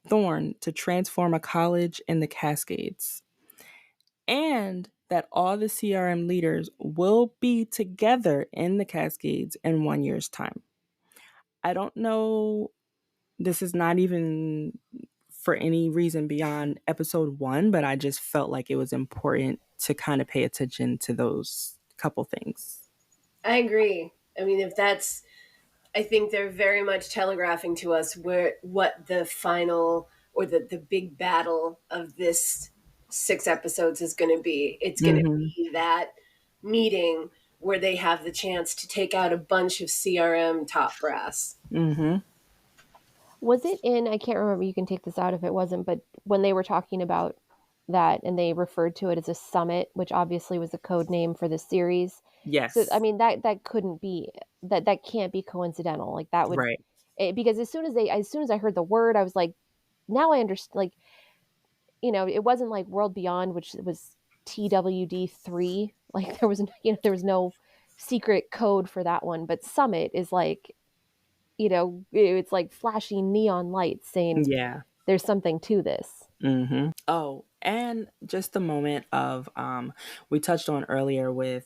to transform a college in the Cascades, and that all the CRM leaders will be together in the Cascades in 1 year's time. I don't know. This is not even for any reason beyond episode 1, but I just felt like it was important to kind of pay attention to those couple things. I agree. I mean, I think they're very much telegraphing to us what the final or the big battle of this 6 episodes is going to be. It's going to be that meeting where they have the chance to take out a bunch of CRM top brass. Was it in, I can't remember, you can take this out if it wasn't, but when they were talking about that and they referred to it as a summit, which obviously was a code name for the series. Yes. So, I mean, that couldn't be, that can't be coincidental. Like that would, right. Because as soon as I heard the word, I was like, now I understand, like, it wasn't like World Beyond, which was TWD3. Like there was no secret code for that one, but Summit is like, it's like flashing neon lights saying, there's something to this. Oh, and just the moment of, we touched on earlier with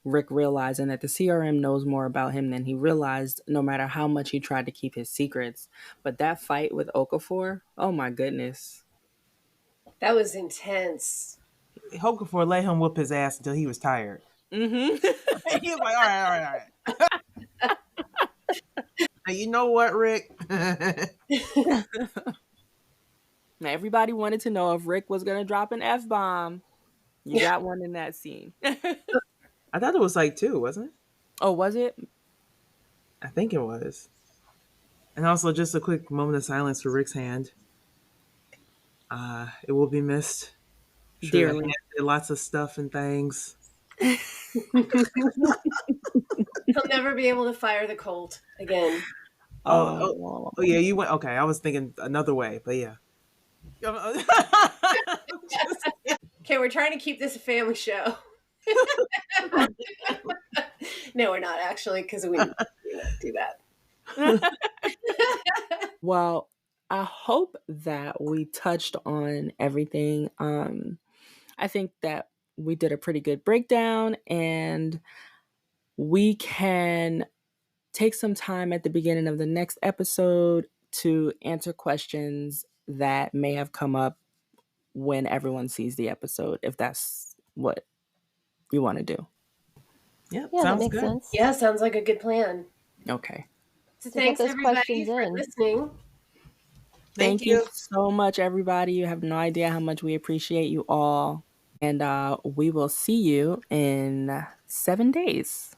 Rick realizing that the CRM knows more about him than he realized, no matter how much he tried to keep his secrets. But that fight with Okafor, oh my goodness. That was intense. Okafor let him whoop his ass until he was tired. He was like, all right. Now, you know what, Rick? Now, everybody wanted to know if Rick was going to drop an F-bomb. You got one in that scene. I thought it was like 2, wasn't it? Oh, was it? I think it was. And also, just a quick moment of silence for Rick's hand. It will be missed. Dearly. Lots of stuff and things. He'll never be able to fire the Colt again. Oh, yeah, you went. Okay, I was thinking another way, but yeah. Okay, we're trying to keep this a family show. No, we're not actually, because we do that. Well, I hope that we touched on everything. I think that we did a pretty good breakdown, and we can take some time at the beginning of the next episode to answer questions that may have come up when everyone sees the episode, if that's what you want to do. Yeah, that sounds makes good. sense. Yeah, sounds like a good plan. Okay. So thanks everybody for listening. Thank you so much, everybody. You have no idea how much we appreciate you all. And we will see you in 7 days.